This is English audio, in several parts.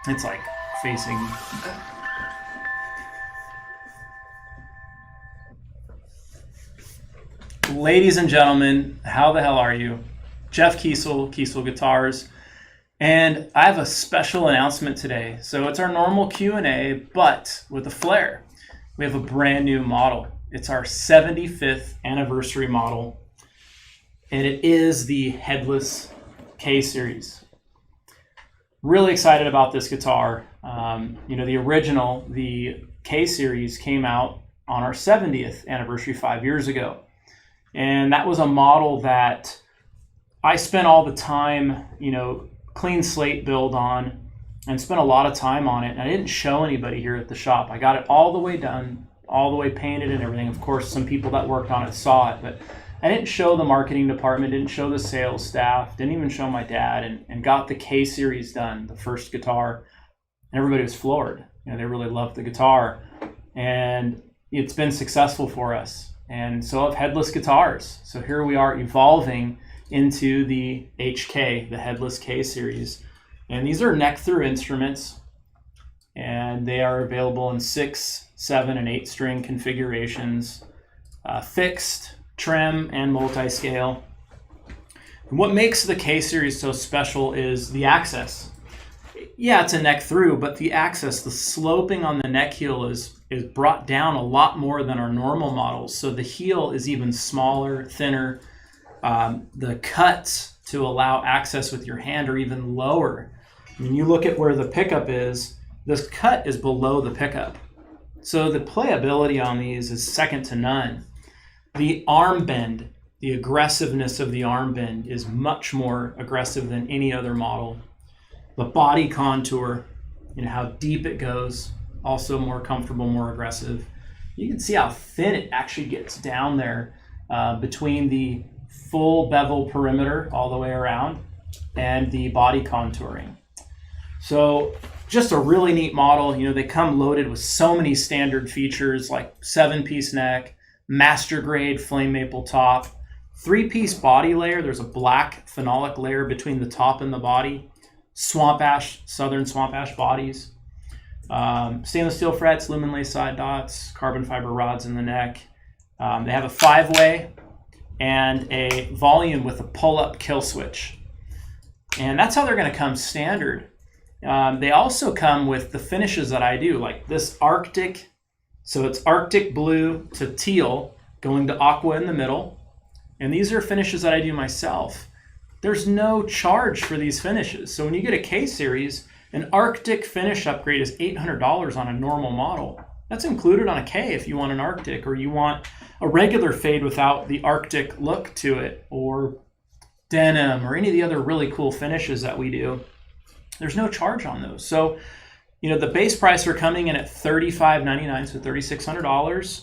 It's like facing... Ladies and gentlemen, how the hell are you? Jeff Kiesel, Kiesel Guitars, and I have a special announcement today. So it's our normal Q&A, but with a flair. We have a brand new model. It's our 75th anniversary model, and it is the Headless K Series. Really excited about this guitar. The original, the K Series, came out on our 70th anniversary 5 years ago. And that was a model that I spent all the time, clean slate build on, and spent a lot of time on it. And I didn't show anybody here at the shop. I got it all the way done, all the way painted and everything. Of course, some people that worked on it saw it, but I didn't show the marketing department, didn't show the sales staff, didn't even show my dad, and got the K Series done, the first guitar. And everybody was floored. They really loved the guitar. And it's been successful for us. And so have Headless guitars. So here we are evolving into the HK, the Headless K Series. And these are neck-through instruments, and they are available in 6, 7, and 8 string configurations, fixed, trim, and multi-scale. And what makes the K Series so special is the access. Yeah, it's a neck through, but the access, the sloping on the neck heel is brought down a lot more than our normal models. So the heel is even smaller, thinner. The cuts to allow access with your hand are even lower. When you look at where the pickup is, this cut is below the pickup. So the playability on these is second to none. The arm bend, the aggressiveness of the arm bend is much more aggressive than any other model. The body contour, how deep it goes, also more comfortable, more aggressive. You can see how thin it actually gets down there between the full bevel perimeter all the way around and the body contouring. So just a really neat model. They come loaded with so many standard features like 7-piece neck, master grade flame maple top, 3-piece body layer. There's a black phenolic layer between the top and the body. Swamp ash, southern swamp ash bodies, stainless steel frets, lumen lace side dots, carbon fiber rods in the neck. They have a 5-way and a volume with a pull-up kill switch. And that's how they're going to come standard. They also come with the finishes that I do, like this Arctic. So it's Arctic blue to teal, going to aqua in the middle. And these are finishes that I do myself. There's no charge for these finishes. So when you get a K Series, an Arctic finish upgrade is $800 on a normal model. That's included on a K if you want an Arctic, or you want a regular fade without the Arctic look to it, or denim, or any of the other really cool finishes that we do. There's no charge on those. So, the base price are coming in at $35.99, so $3,600.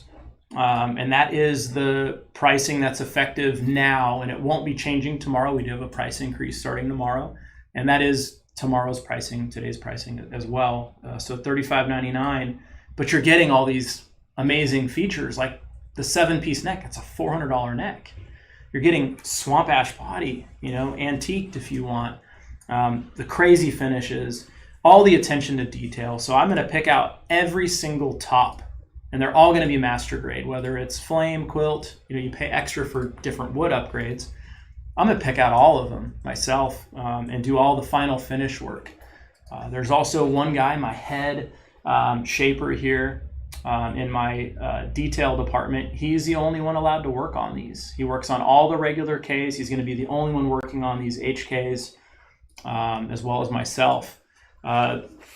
And that is the pricing that's effective now, and it won't be changing tomorrow. We do have a price increase starting tomorrow, and that is tomorrow's pricing, today's pricing as well. So $35.99, but you're getting all these amazing features like the 7-piece neck. It's a $400 neck. You're getting swamp ash body, antiqued if you want, the crazy finishes, all the attention to detail. So I'm going to pick out every single top. And they're all going to be master grade, whether it's flame, quilt, you pay extra for different wood upgrades. I'm going to pick out all of them myself and do all the final finish work. There's also one guy, my head shaper here in my detail department. He's the only one allowed to work on these. He works on all the regular Ks. He's going to be the only one working on these HKs as well as myself.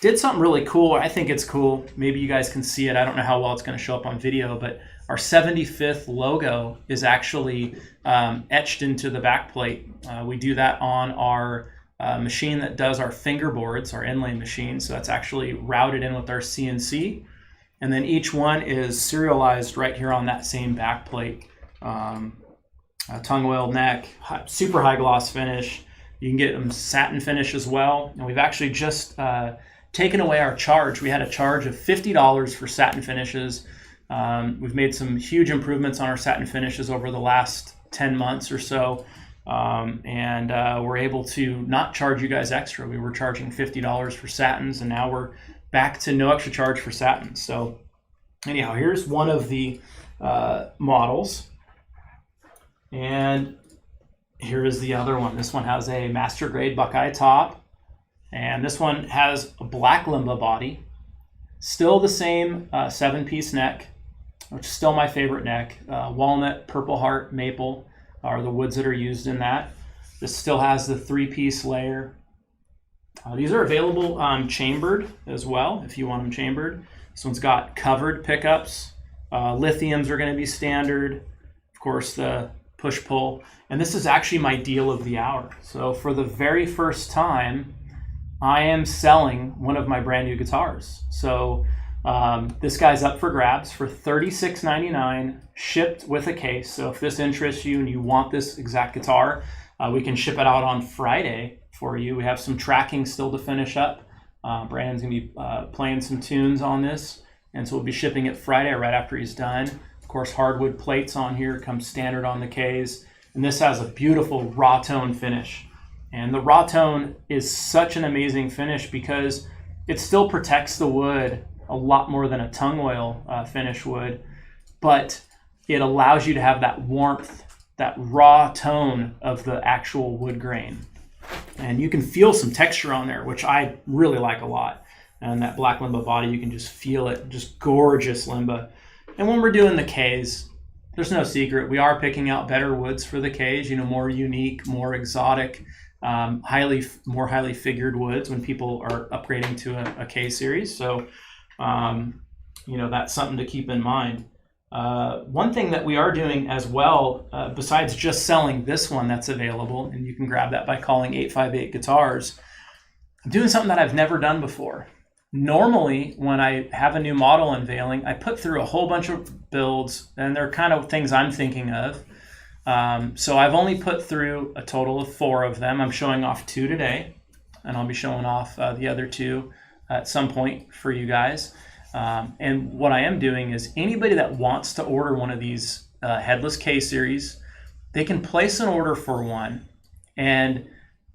Did something really cool. I think it's cool. Maybe you guys can see it. I don't know how well it's going to show up on video, but our 75th logo is actually etched into the back plate. We do that on our machine that does our fingerboards, our inlay machine. So that's actually routed in with our CNC. And then each one is serialized right here on that same back plate. Tongue oiled neck, super high gloss finish. You can get them satin finish as well. And we've actually just taken away our charge. We had a charge of $50 for satin finishes. We've made some huge improvements on our satin finishes over the last 10 months or so. and we're able to not charge you guys extra. We were charging $50 for satins, and now we're back to no extra charge for satins. So anyhow, here's one of the models, and here is the other one. This one has a master grade Buckeye top, and this one has a black limba body. Still the same 7-piece neck, which is still my favorite neck. Walnut, purple heart, maple are the woods that are used in that. This still has the 3-piece layer. These are available chambered as well if you want them chambered. This one's got covered pickups. Lithiums are going to be standard. Of course, the push-pull. And this is actually my deal of the hour. So for the very first time, I am selling one of my brand new guitars. So this guy's up for grabs for $36.99, shipped with a case. So if this interests you and you want this exact guitar, we can ship it out on Friday for you. We have some tracking still to finish up. Brandon's going to be playing some tunes on this, and so we'll be shipping it Friday right after he's done. Of course, hardwood plates on here, comes standard on the Ks, and this has a beautiful raw tone finish. And the raw tone is such an amazing finish because it still protects the wood a lot more than a tung oil finish would, but it allows you to have that warmth, that raw tone of the actual wood grain. And you can feel some texture on there, which I really like a lot. And that black limba body, you can just feel it, just gorgeous limba. And when we're doing the Ks, there's no secret. We are picking out better woods for the Ks, more unique, more exotic, more highly figured woods when people are upgrading to a K series. So, that's something to keep in mind. One thing that we are doing as well, besides just selling this one that's available, and you can grab that by calling 858 Guitars, I'm doing something that I've never done before. Normally, when I have a new model unveiling, I put through a whole bunch of builds, and they're kind of things I'm thinking of. So I've only put through a total of 4 of them. I'm showing off 2 today, and I'll be showing off the other 2 at some point for you guys. And what I am doing is anybody that wants to order one of these Headless K Series, they can place an order for one, and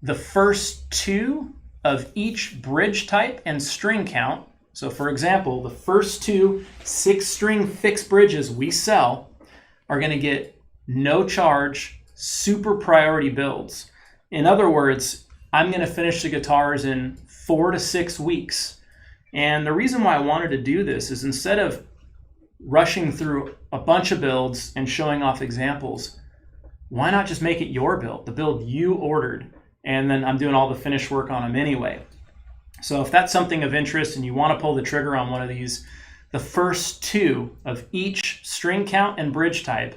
the first 2 of each bridge type and string count. So for example, the first 2 6-string fixed bridges we sell are going to get no charge, super priority builds. In other words, I'm going to finish the guitars in 4 to 6 weeks. And the reason why I wanted to do this is instead of rushing through a bunch of builds and showing off examples, why not just make it your build, the build you ordered, and then I'm doing all the finish work on them anyway. So if that's something of interest and you want to pull the trigger on one of these, the first 2 of each string count and bridge type,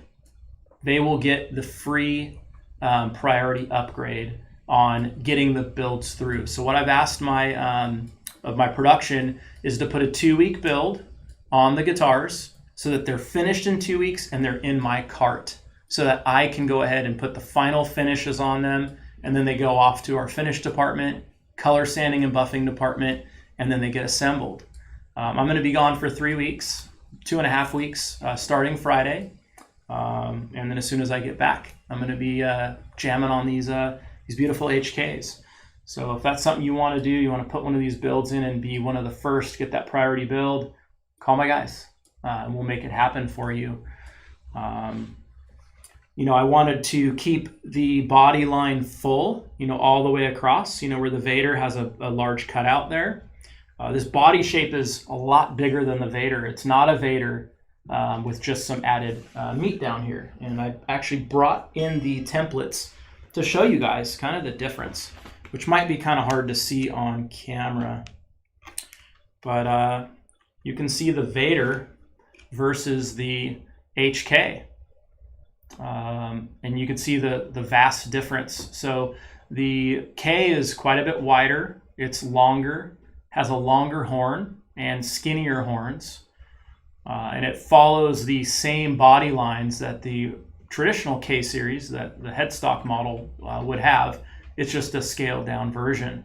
they will get the free priority upgrade on getting the builds through. So what I've asked of my production is to put a 2-week build on the guitars so that they're finished in 2 weeks and they're in my cart so that I can go ahead and put the final finishes on them, and then they go off to our finish department, color sanding and buffing department, and then they get assembled. I'm going to be gone for 3 weeks, 2.5 weeks, starting Friday. And then as soon as I get back, I'm going to be jamming on these beautiful HKs. So if that's something you want to do, you want to put one of these builds in and be one of the first, get that priority build, call my guys, and we'll make it happen for you. I wanted to keep the body line full, all the way across, where the Vader has a large cutout there. This body shape is a lot bigger than the Vader. It's not a Vader with just some added meat down here. And I actually brought in the templates to show you guys kind of the difference, which might be kind of hard to see on camera. But you can see the Vader versus the HK. And you can see the vast difference. So the K is quite a bit wider. It's longer, has a longer horn and skinnier horns. And it follows the same body lines that the traditional K series, that the headstock model would have. It's just a scaled down version.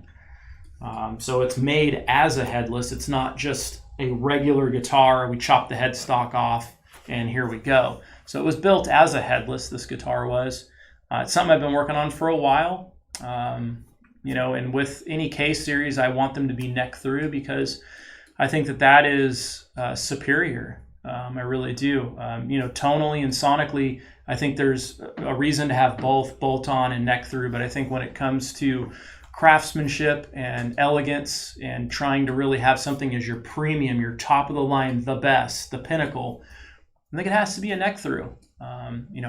So it's made as a headless. It's not just a regular guitar. We chop the headstock off and here we go. So it was built as a headless, this guitar was. It's something I've been working on for a while. And with any K series, I want them to be neck through because I think that is superior. I really do. Tonally and sonically, I think there's a reason to have both bolt on and neck through. But I think when it comes to craftsmanship and elegance and trying to really have something as your premium, your top of the line, the best, the pinnacle, I think it has to be a neck through.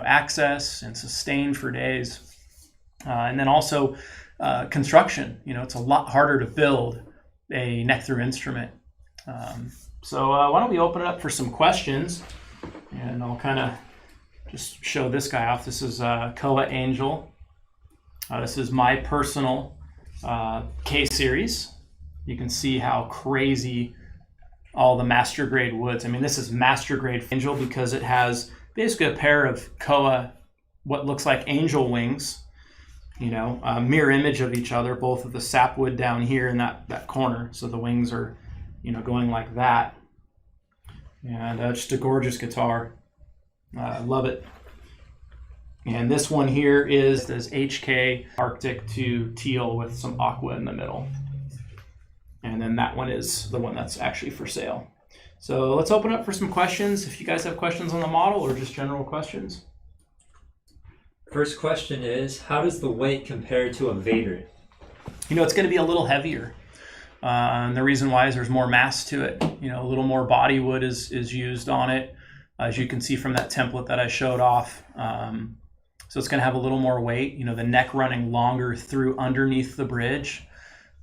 Access and sustain for days. And then also construction. It's a lot harder to build a neck through instrument. So why don't we open it up for some questions, and I'll kind of just show this guy off. This is Koa Angel. This is my personal K series. You can see how crazy all the master grade woods. I mean, this is master grade Angel because it has basically a pair of Koa, what looks like angel wings, a mirror image of each other, both of the sapwood down here in that corner. So the wings are, going like that. And just a gorgeous guitar. I love it. And this one here is this HK Arctic to teal with some aqua in the middle. And then that one is the one that's actually for sale. So let's open up for some questions. If you guys have questions on the model or just general questions. First question is, how does the weight compare to a Vader? It's going to be a little heavier. And the reason why is there's more mass to it. A little more body wood is used on it, as you can see from that template that I showed off. So it's going to have a little more weight. The neck running longer through underneath the bridge.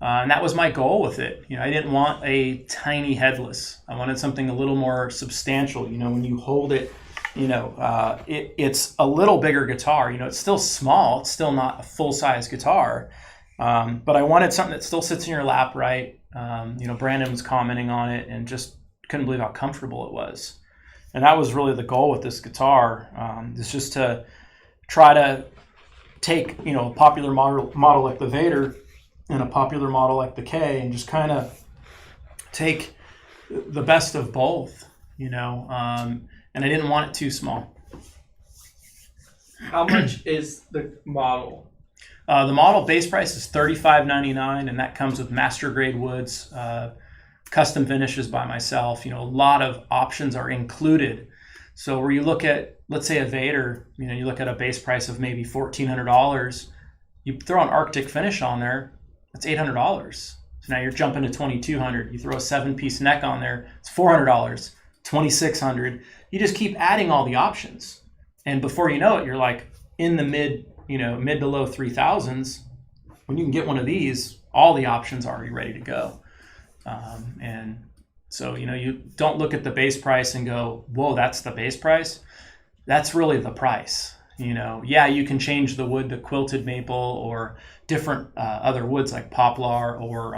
And that was my goal with it. I didn't want a tiny headless. I wanted something a little more substantial. When you hold it, it's a little bigger guitar. It's still small. It's still not a full-size guitar. But I wanted something that still sits in your lap, right? Brandon was commenting on it and just couldn't believe how comfortable it was. And that was really the goal with this guitar, is just to try to take, a popular model like the Vader and a popular model like the K and just kind of take the best of both, and I didn't want it too small. How much is the model? The model base price is $35.99, and that comes with master grade woods, custom finishes by myself. A lot of options are included. So where you look at, let's say a Vader, you look at a base price of maybe $1,400, you throw an Arctic finish on there, that's $800. So now you're jumping to $2,200. You throw a 7-piece neck on there, it's $400, $2,600. You just keep adding all the options. And before you know it, you're like in the mid to low 3,000s. When you can get one of these, all the options are already ready to go. And so, you don't look at the base price and go, whoa, that's the base price. That's really the price. You can change the wood to quilted maple or different other woods like poplar or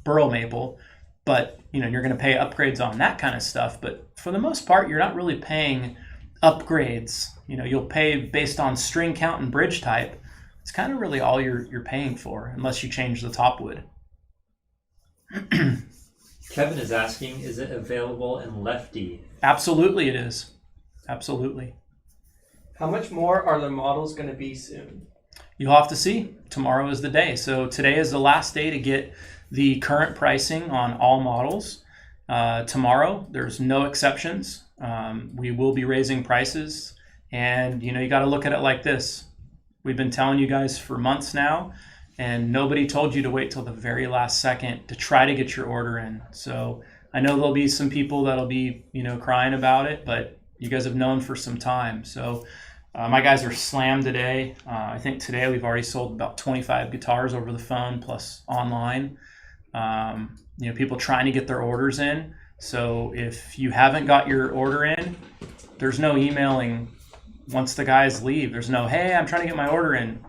burrow maple. But, you're going to pay upgrades on that kind of stuff. But for the most part, you're not really paying upgrades. You'll pay based on string count and bridge type. It's kind of really all you're paying for, unless you change the top wood. Kevin is asking, is it available in Lefty? Absolutely it is. Absolutely. How much more are the models going to be soon? You'll have to see. Tomorrow is the day. So today is the last day to get the current pricing on all models. Tomorrow, there's no exceptions. We will be raising prices. And, you got to look at it like this. We've been telling you guys for months now, and nobody told you to wait till the very last second to try to get your order in. So I know there'll be some people that'll be, crying about it, but you guys have known for some time. So my guys are slammed today. I think today we've already sold about 25 guitars over the phone plus online. People trying to get their orders in. So if you haven't got your order in, there's no emailing once the guys leave. There's no, hey, I'm trying to get my order in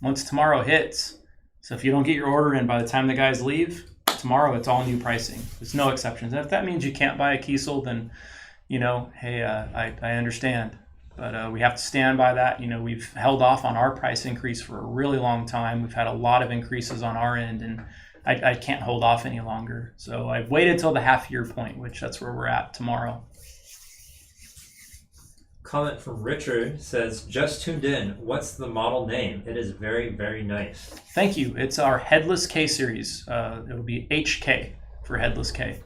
once tomorrow hits. So if you don't get your order in by the time the guys leave, tomorrow it's all new pricing. There's no exceptions. And if that means you can't buy a Kiesel, then, hey, I understand. But we have to stand by that. We've held off on our price increase for a really long time. We've had a lot of increases on our end, and I can't hold off any longer. So I've waited till the half-year point, which that's where we're at tomorrow. Comment from Richard says, just tuned in. What's the model name? It is very, very nice. Thank you. It's our Headless K Series. It'll be HK for Headless K.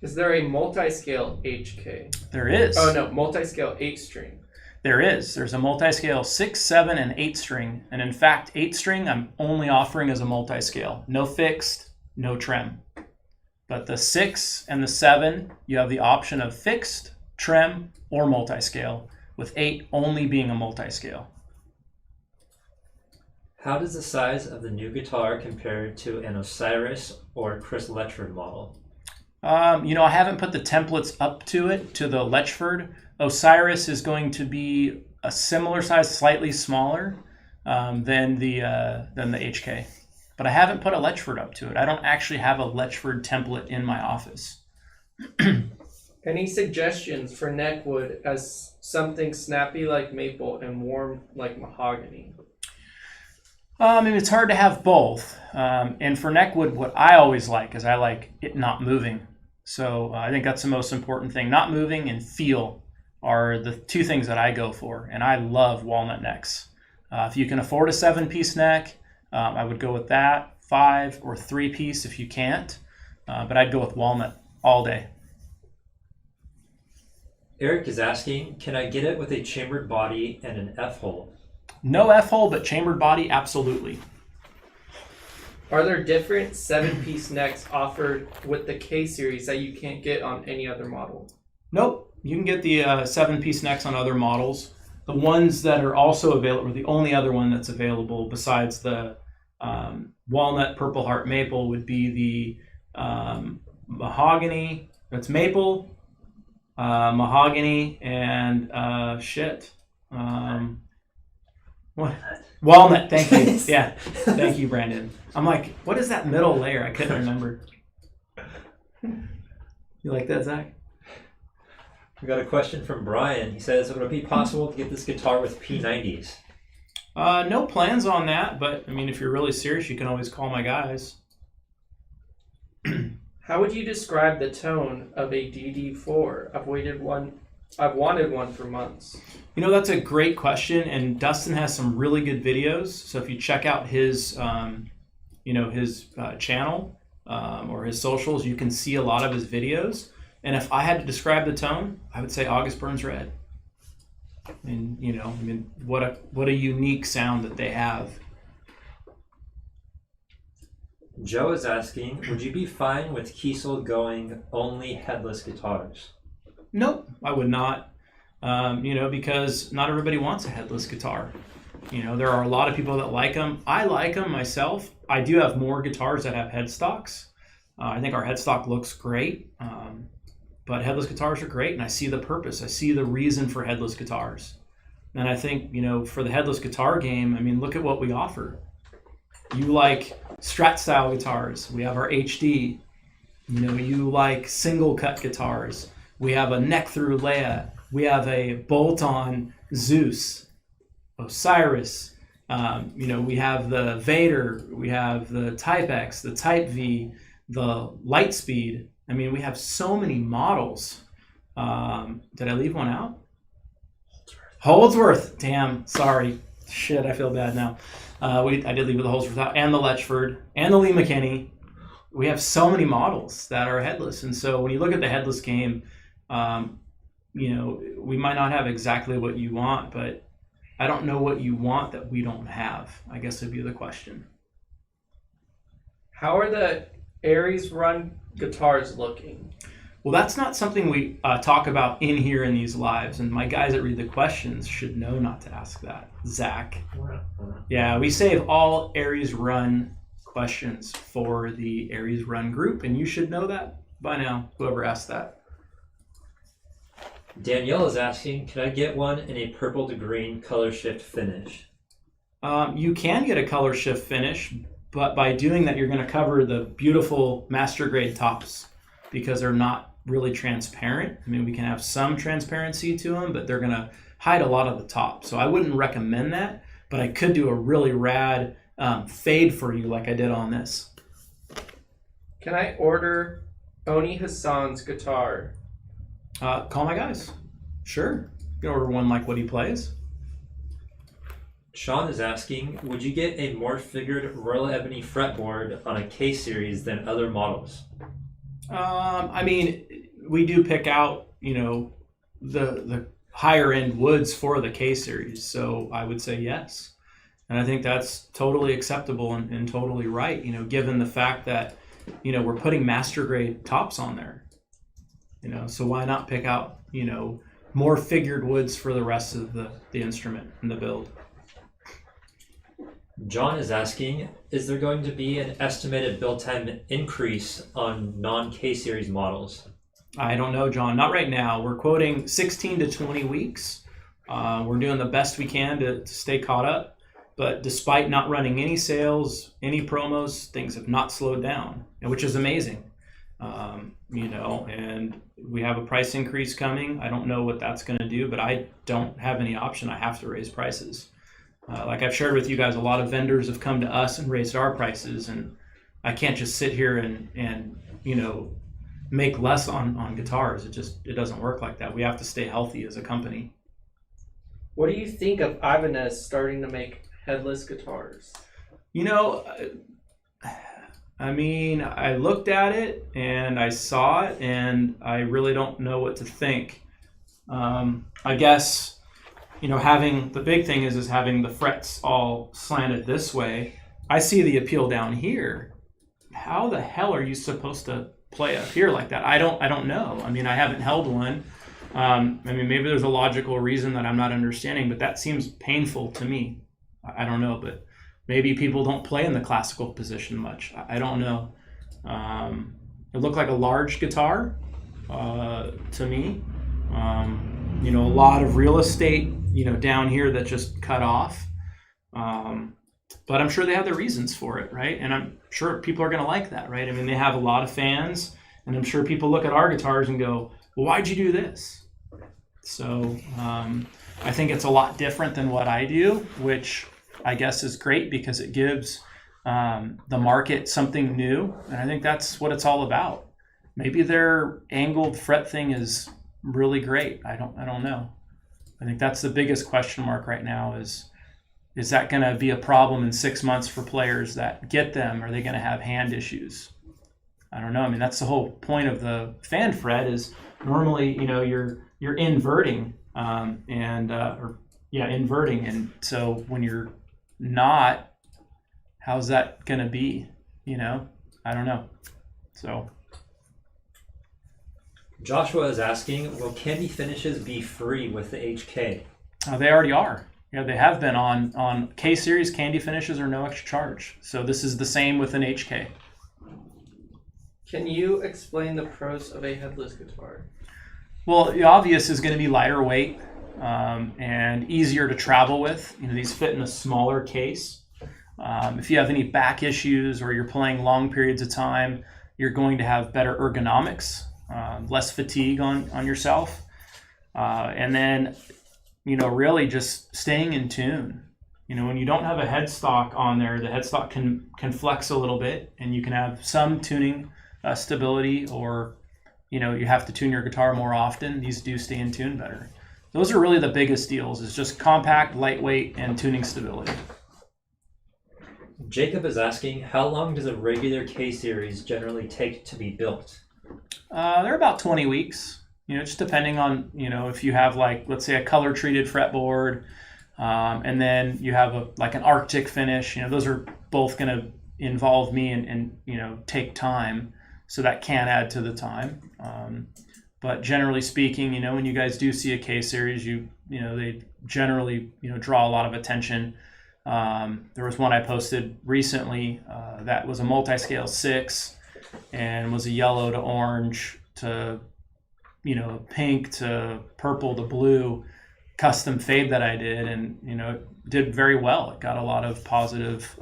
Is there a multi-scale HK? There is. Oh no, multi-scale 8-string. There is. There's a multi-scale 6, 7, and 8 string. And in fact, 8 string I'm only offering as a multi-scale. No fixed, no trim. But the 6 and the 7, you have the option of fixed, trim, or multi-scale, with 8 only being a multi-scale. How does the size of the new guitar compare to an Osiris or Chris Letchford model? I haven't put the templates up to it, to the Letchford. Osiris is going to be a similar size, slightly smaller than the HK. But I haven't put a Letchford up to it. I don't actually have a Letchford template in my office. Any suggestions for neckwood as something snappy like maple and warm like mahogany? It's hard to have both. And for neckwood, what I always like is I like it not moving. So I think that's the most important thing. Not moving and feel are the two things that I go for. And I love walnut necks. If you can afford a 7-piece neck, I would go with that. 5 or 3-piece if you can't. But I'd go with walnut all day. Eric is asking, can I get it with a chambered body and an F-hole? No F-hole, but chambered body, absolutely. Are there different 7-piece necks offered with the K series that you can't get on any other model? Nope. You can get the 7-piece necks on other models. The ones that are also available, or the only other one that's available besides the walnut, purple heart, maple would be the mahogany. That's maple, mahogany, and what? Walnut, thank you. Yeah, thank you, Brandon. I'm like, what is that middle layer? I couldn't remember. You like that, Zach? We got a question from Brian. He says, would it be possible to get this guitar with P90s? No plans on that, but I mean, if you're really serious, you can always call my guys. How would you describe the tone of a DD4? I've wanted one for months. That's a great question, and Dustin has some really good videos. So if you check out his, his channel or his socials, you can see a lot of his videos. And if I had to describe the tone, I would say August Burns Red. And what a unique sound that they have. Joe is asking, would you be fine with Kiesel going only headless guitars? Nope, I would not. Because not everybody wants a headless guitar. There are a lot of people that like them. I like them myself. I do have more guitars that have headstocks. I think our headstock looks great. But headless guitars are great, and I see the purpose. I see the reason for headless guitars. And I think, for the headless guitar game, look at what we offer. You like Strat style guitars. We have our HD. You like single cut guitars. We have a neck through Leia. We have a bolt-on Zeus, Osiris. We have the Vader. We have the Type X, the Type V, the Lightspeed. We have so many models. Did I leave one out? Holdsworth. Damn, sorry. Shit, I feel bad now. I did leave the Holdsworth out, and the Letchford, and the Lee McKinney. We have so many models that are headless. And so when you look at the headless game, we might not have exactly what you want, but I don't know what you want that we don't have, I guess would be the question. How are the Aries run guitars looking? Well, that's not something we talk about in here in these lives, and my guys that read the questions should know not to ask that. Zach. Yeah, we save all Aries run questions for the Aries run group, and you should know that by now, whoever asked that. Danielle is asking, can I get one in a purple to green color shift finish? You can get a color shift finish, but by doing that, you're going to cover the beautiful master grade tops because they're not really transparent. We can have some transparency to them, but they're going to hide a lot of the top. So I wouldn't recommend that, but I could do a really rad fade for you like I did on this. Can I order Oni Hassan's guitar? Call my guys. Sure. You can order one like what he plays. Sean is asking, would you get a more figured Royal Ebony fretboard on a K Series than other models? I mean, we do pick out, the higher end woods for the K Series, so I would say yes. And I think that's totally acceptable and totally right, given the fact that, we're putting master grade tops on there. So why not pick out, more figured woods for the rest of the instrument and the build? John is asking, is there going to be an estimated build time increase on non-K Series models? I don't know, John. Not right now. We're quoting 16 to 20 weeks. We're doing the best we can to stay caught up. But despite not running any sales, any promos, things have not slowed down, which is amazing. And we have a price increase coming. I don't know what that's going to do, but I don't have any option. I have to raise prices. Like I've shared with you guys, a lot of vendors have come to us and raised our prices, and I can't just sit here and make less on guitars. It doesn't work like that. We have to stay healthy as a company. What do you think of Ibanez starting to make headless guitars? I looked at it and I saw it, and I really don't know what to think. I guess, having the big thing is having the frets all slanted this way. I see the appeal down here. How the hell are you supposed to play up here like that? I don't know. I haven't held one. Maybe there's a logical reason that I'm not understanding, but that seems painful to me. I don't know, but maybe people don't play in the classical position much. I don't know. It looked like a large guitar to me. A lot of real estate, down here that just cut off. But I'm sure they have their reasons for it, right? And I'm sure people are going to like that, right? They have a lot of fans, and I'm sure people look at our guitars and go, well, why'd you do this? So I think it's a lot different than what I do, which I guess is great because it gives the market something new. And I think that's what it's all about. Maybe their angled fret thing is really great. I don't know. I think that's the biggest question mark right now is that going to be a problem in 6 months for players that get them? Are they going to have hand issues? I don't know. That's the whole point of the fan fret is normally, you're inverting inverting. And so when you're not, how's that going to be? I don't know. So Joshua is asking, will candy finishes be free with the HK? They already are. They have been on K Series. Candy finishes are no extra charge. So this is the same with an HK. Can you explain the pros of a headless guitar? Well, the obvious is going to be lighter weight and easier to travel with. These fit in a smaller case. If you have any back issues or you're playing long periods of time, you're going to have better ergonomics, less fatigue on yourself. And then, really just staying in tune. When you don't have a headstock on there, the headstock can flex a little bit, and you can have some tuning stability, or you have to tune your guitar more often. These do stay in tune better. Those are really the biggest deals, is just compact, lightweight, and tuning stability. Jacob is asking, how long does a regular K Series generally take to be built? They're about 20 weeks. Just depending on, if you have let's say a color treated fretboard, and then you have an Arctic finish, those are both going to involve me and take time. So that can add to the time. But generally speaking, when you guys do see a K Series, they generally, draw a lot of attention. There was one I posted recently that was a multi-scale 6 and was a yellow to orange to pink to purple to blue custom fade that I did, and it did very well. It got a lot of positive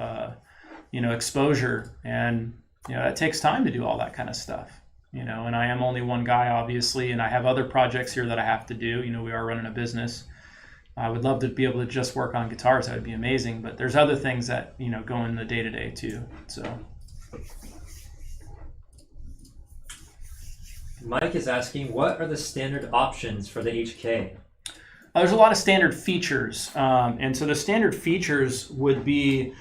exposure, and it takes time to do all that kind of stuff, and I am only one guy, obviously, and I have other projects here that I have to do. We are running a business. I would love to be able to just work on guitars. That would be amazing, but there's other things that go in the day-to-day too. So Mike is asking, what are the standard options for the HK? There's a lot of standard features. And so the standard features would be,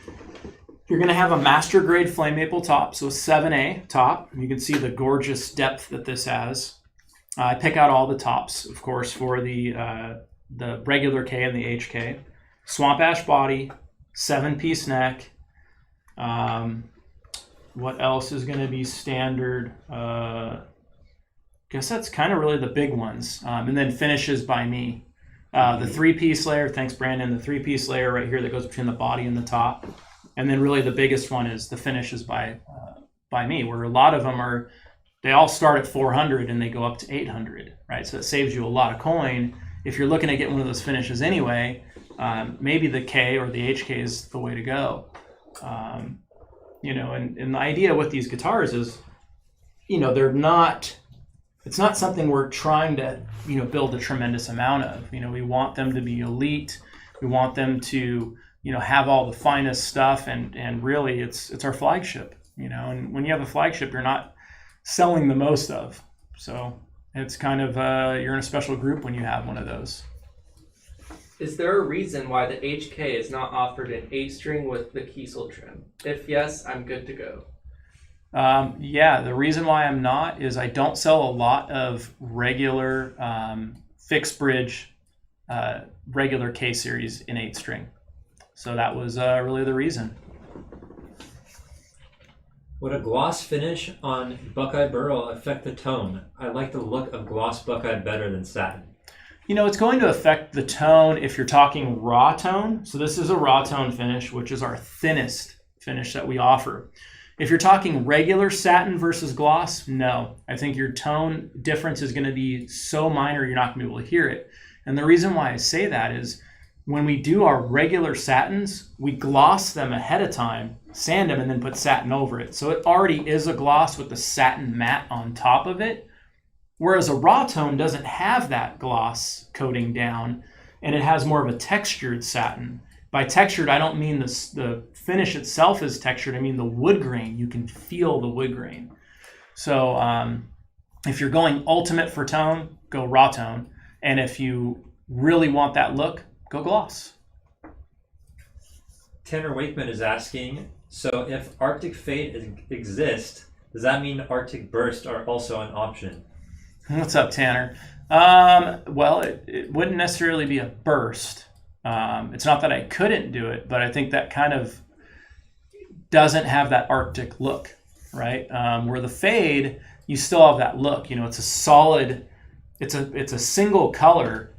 you're going to have a master grade flame maple top, so a 7A top. You can see the gorgeous depth that this has. I pick out all the tops, of course, for the regular K and the HK. Swamp ash body, 7-piece neck. What else is going to be standard? Guess that's kind of really the big ones. And then finishes by me. The 3-piece layer, thanks Brandon, the 3-piece layer right here that goes between the body and the top. And then really the biggest one is the finishes by me, where a lot of them they all start at 400 and they go up to 800, right? So it saves you a lot of coin. If you're looking to get one of those finishes anyway, maybe the K or the HK is the way to go. You know, and the idea with these guitars is, you know, it's not something we're trying to, you know, build a tremendous amount of. You know, we want them to be elite. We want them to, you know, have all the finest stuff, and really it's our flagship, you know. And when you have a flagship, you're not selling the most of. So it's kind of, you're in a special group when you have one of those. Is there a reason why the HK is not offered in 8-string with the Kiesel trim? If yes, I'm good to go. Yeah, the reason why I'm not is I don't sell a lot of regular fixed bridge, regular K series in 8-string. So that was really the reason. Would a gloss finish on Buckeye Burrow affect the tone? I like the look of gloss Buckeye better than satin. You know, it's going to affect the tone if you're talking raw tone. So this is a raw tone finish, which is our thinnest finish that we offer. If you're talking regular satin versus gloss, no. I think your tone difference is going to be so minor you're not going to be able to hear it. And the reason why I say that is when we do our regular satins, we gloss them ahead of time, sand them, and then put satin over it. So it already is a gloss with the satin matte on top of it. Whereas a raw tone doesn't have that gloss coating down, and it has more of a textured satin. By textured, I don't mean the finish itself is textured. I mean the wood grain. You can feel the wood grain. So if you're going ultimate for tone, go raw tone. And if you really want that look, go gloss. Tanner Wakeman is asking, so if Arctic Fade exists, does that mean Arctic Burst are also an option? What's up, Tanner? Well, it wouldn't necessarily be a burst. It's not that I couldn't do it, but I think that kind of doesn't have that Arctic look, right? Where the Fade, you still have that look. You know, it's a solid, it's a single color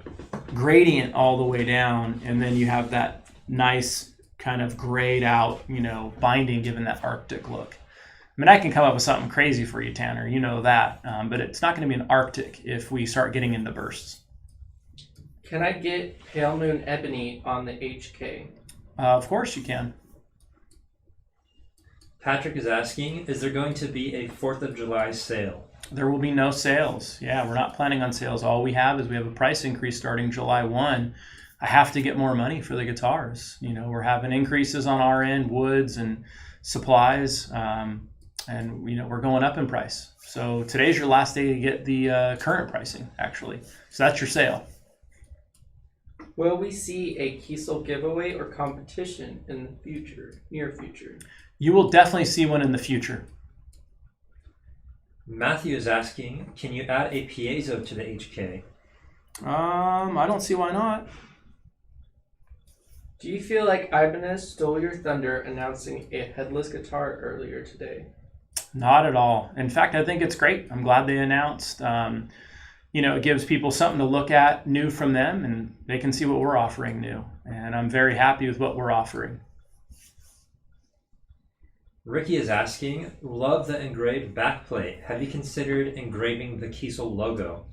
gradient all the way down, and then you have that nice kind of grayed out, you know, binding, given that Arctic look. I mean, I can come up with something crazy for you, Tanner. You know that, but it's not going to be an Arctic if we start getting into bursts. Can I get Pale Moon Ebony on the HK? Of course you can. Patrick is asking, is there going to be a 4th of July sale? There will be no sales. Yeah, we're not planning on sales. All we have is we have a price increase starting July 1. I have to get more money for the guitars. You know, we're having increases on our end, woods and supplies, and you know, we're going up in price. So today's your last day to get the current pricing, actually. So that's your sale. Will we see a Kiesel giveaway or competition in the future, near future? You will definitely see one in the future. Matthew is asking, can you add a piezo to the HK? I don't see why not. Do you feel like Ibanez stole your thunder announcing a headless guitar earlier today? Not at all. In fact, I think it's great. I'm glad they announced. You know, it gives people something to look at new from them, and they can see what we're offering new. And I'm very happy with what we're offering. Ricky is asking, love the engraved backplate. Have you considered engraving the Kiesel logo?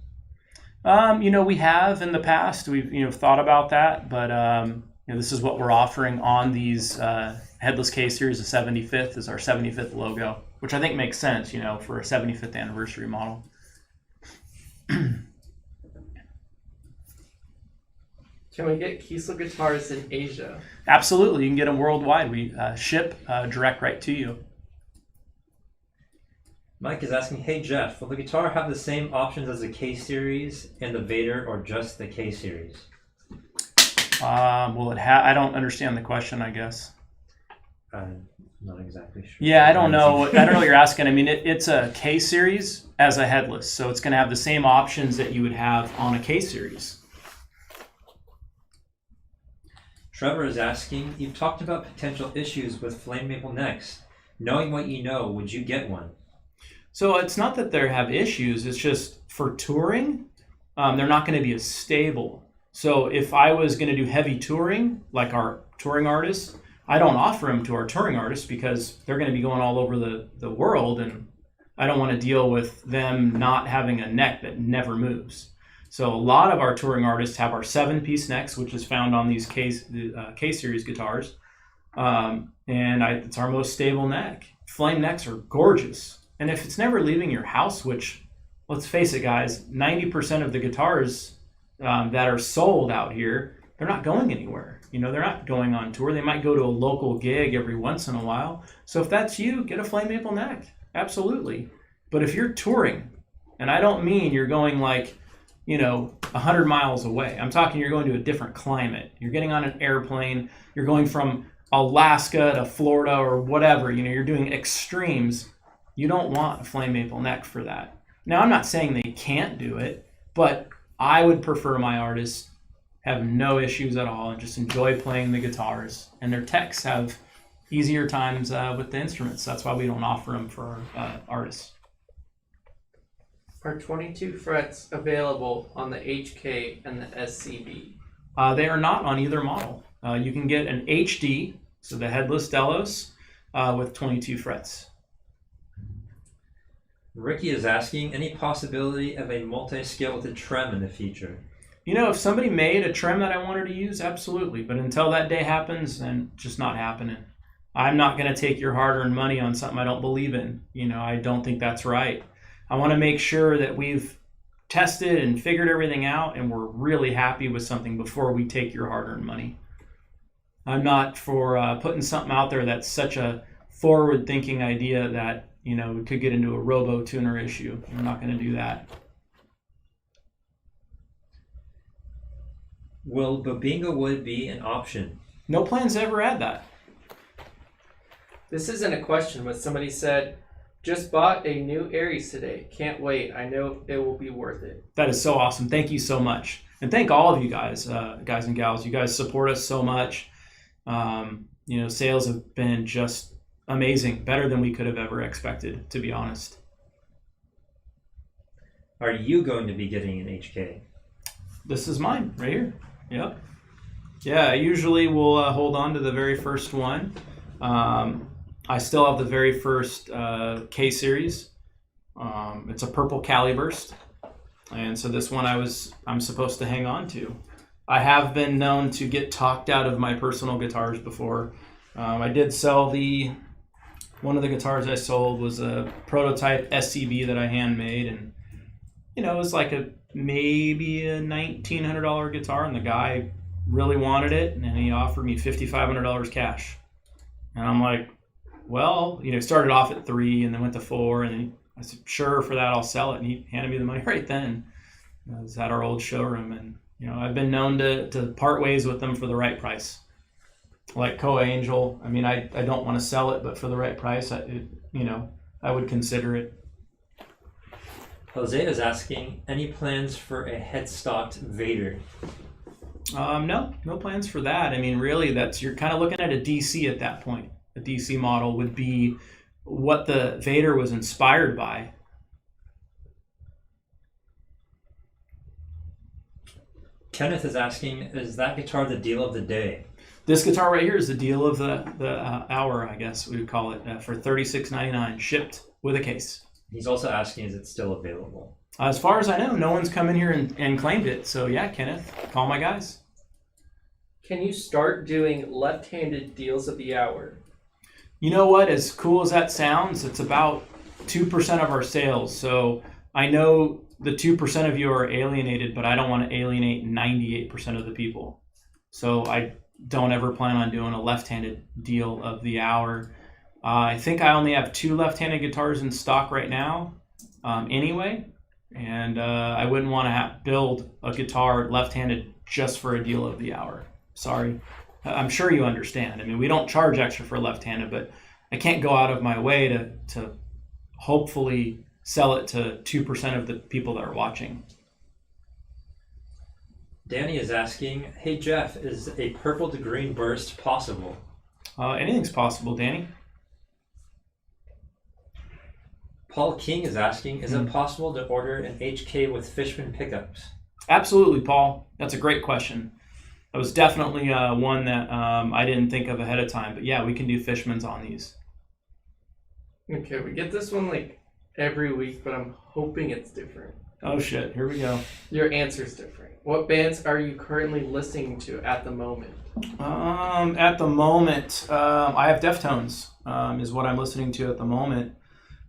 You know, we have in the past. We've, you know, thought about that, but you know, this is what we're offering on these Headless K Series. The 75th is our 75th logo, which I think makes sense, you know, for a 75th anniversary model. Can we get Kiesel guitars in Asia? Absolutely. You can get them worldwide. We ship direct right to you. Mike is asking, hey Jeff, will the guitar have the same options as the K Series and the Vader, or just the K Series? Will it have? I don't understand the question, I guess. I'm not exactly sure. Yeah, I don't know. I don't know what you're asking. I mean, it's a K Series as a headless, so it's going to have the same options that you would have on a K Series. Trevor is asking, you've talked about potential issues with flame maple necks. Knowing what you know, would you get one? So it's not that they have issues. It's just for touring, they're not going to be as stable. So if I was going to do heavy touring, like our touring artists, I don't offer them to our touring artists because they're going to be going all over the world, and I don't want to deal with them not having a neck that never moves. So a lot of our touring artists have our 7-piece necks, which is found on these K Series guitars, and it's our most stable neck. Flame necks are gorgeous. And if it's never leaving your house, which, let's face it, guys, 90% of the guitars that are sold out here, they're not going anywhere. You know, they're not going on tour. They might go to a local gig every once in a while. So if that's you, get a flame maple neck. Absolutely. But if you're touring, and I don't mean you're going like, 100 miles away. I'm talking you're going to a different climate. You're getting on an airplane. You're going from Alaska to Florida or whatever. You're doing extremes. You don't want a flame maple neck for that. Now, I'm not saying they can't do it, but I would prefer my artists have no issues at all and just enjoy playing the guitars. And their techs have easier times with the instruments. That's why we don't offer them for artists. Are 22 frets available on the HK and the SCB? They are not on either model. You can get an HD, so the headless Delos, with 22 frets. Ricky is asking, any possibility of a multi-scale with a trem in the future? If somebody made a trem that I wanted to use, absolutely. But until that day happens, then just not happening. I'm not going to take your hard-earned money on something I don't believe in. I don't think that's right. I want to make sure that we've tested and figured everything out and we're really happy with something before we take your hard-earned money. I'm not for putting something out there that's such a forward-thinking idea that we could get into a robo-tuner issue. We're not going to do that. Will Bobinga wood be an option? No plans to ever add that. This isn't a question, but somebody said, just bought a new Aries today. Can't wait. I know it will be worth it. That is so awesome. Thank you so much. And thank all of you guys, guys and gals. You guys support us so much. Sales have been just amazing, better than we could have ever expected, to be honest. Are you going to be getting an HK? This is mine right here. Yep. Yeah, I usually will hold on to the very first one. I still have the very first K Series. It's a purple Cali Burst. And so this one I'm supposed to hang on to. I have been known to get talked out of my personal guitars before. I did sell one of the guitars I sold was a prototype SCB that I handmade, and it was like maybe a $1,900 guitar, and the guy really wanted it, and he offered me $5,500 cash. And I'm like, well, started off at 3 and then went to 4, and then I said, sure, for that I'll sell it, and he handed me the money right then. I was at our old showroom, and I've been known to part ways with them for the right price. Like Koa Angel, I mean, I don't want to sell it, but for the right price, I would consider it. Jose is asking, any plans for a headstocked Vader? No plans for that. I mean, really, you're kind of looking at a DC at that point. A DC model would be what the Vader was inspired by. Kenneth is asking, is that guitar the deal of the day? This guitar right here is the deal of the hour, I guess we would call it, for $36.99, shipped with a case. He's also asking, is it still available? As far as I know, no one's come in here and claimed it. So yeah, Kenneth, call my guys. Can you start doing left-handed deals of the hour? You know what? As cool as that sounds, it's about 2% of our sales. So I know the 2% of you are alienated, but I don't want to alienate 98% of the people. So I don't ever plan on doing a left-handed deal of the hour. I think I only have 2 left-handed guitars in stock right now, anyway, and I wouldn't want to build a guitar left-handed just for a deal of the hour. Sorry. I'm sure you understand. I mean, we don't charge extra for left-handed, but I can't go out of my way to hopefully sell it to 2% of the people that are watching. Danny is asking, hey Jeff, is a purple to green burst possible? Anything's possible, Danny. Paul King is asking, is it possible to order an HK with Fishman pickups? Absolutely, Paul. That's a great question. That was definitely one that I didn't think of ahead of time. But yeah, we can do Fishmans on these. Okay, we get this one like every week, but I'm hoping it's different. Oh shit, here we go. Your answer's different. What bands are you currently listening to at the moment? At the moment, I have Deftones, is what I'm listening to at the moment.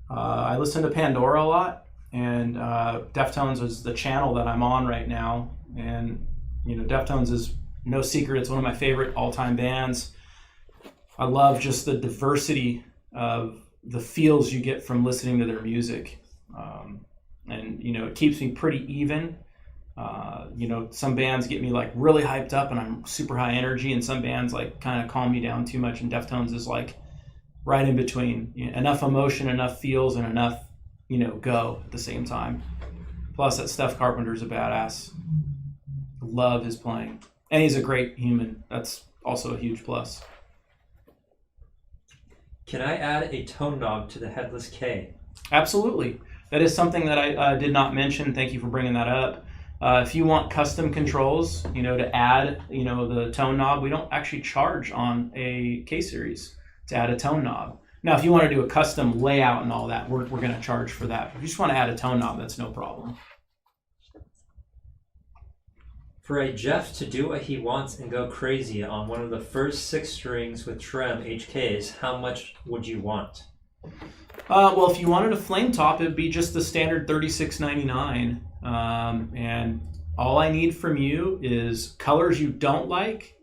I listen to Pandora a lot, and Deftones is the channel that I'm on right now. And, you know, Deftones is no secret. It's one of my favorite all-time bands. I love just the diversity of the feels you get from listening to their music. And, you know, it keeps me pretty even. You know, some bands get me like really hyped up and I'm super high energy, and some bands like kind of calm me down too much, and Deftones is like right in between. You know, enough emotion, enough feels, and enough, you know, go at the same time. Plus that Steph Carpenter's a badass. Love his playing. And he's a great human. That's also a huge plus. Can I add a tone knob to the Headless K? Absolutely. That is something that I did not mention. Thank you for bringing that up. If you want custom controls, you know, to add, you know, the tone knob, we don't actually charge on a K Series to add a tone knob. Now, if you want to do a custom layout and all that, we're going to charge for that. If you just want to add a tone knob, that's no problem. For a Jeff to do what he wants and go crazy on one of the first 6 strings with trem HKs, how much would you want? Well, if you wanted a flame top, it'd be just the standard $36.99. And all I need from you is colors you don't like,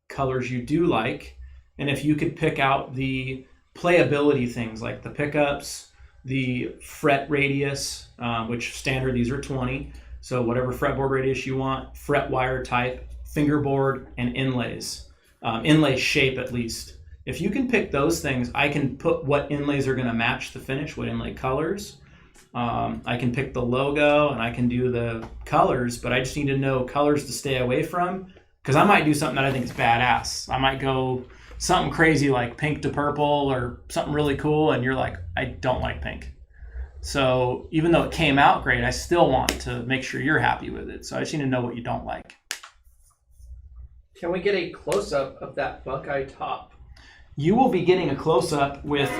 colors you do like, and if you could pick out the playability things like the pickups, the fret radius, which standard these are 20. So whatever fretboard radius you want, fret wire type, fingerboard, and inlays. Inlay shape at least. If you can pick those things, I can put what inlays are going to match the finish, what inlay colors. I can pick the logo and I can do the colors, but I just need to know colors to stay away from, because I might do something that I think is badass. I might go something crazy like pink to purple or something really cool, and you're like, I don't like pink. So even though it came out great, I still want to make sure you're happy with it. So I just need to know what you don't like. Can we get a close-up of that Buckeye top? You will be getting a close-up with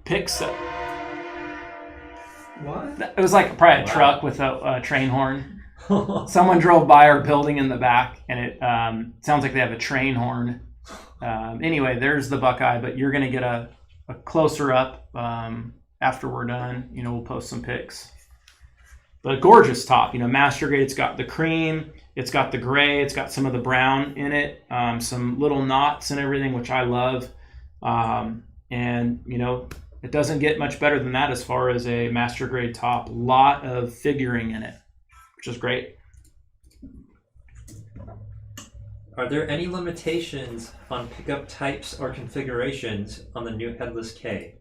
pics. What? It was like probably a truck with a train horn. Someone drove by our building in the back, and it sounds like they have a train horn. Anyway, there's the Buckeye, but you're going to get a closer up after we're done. You know, we'll post some pics. But a gorgeous top, you know, master grade. It's got the cream, it's got the gray, it's got some of the brown in it, some little knots and everything, which I love. And, you know, it doesn't get much better than that as far as a master grade top. A lot of figuring in it, which is great. Are there any limitations on pickup types or configurations on the new Headless K?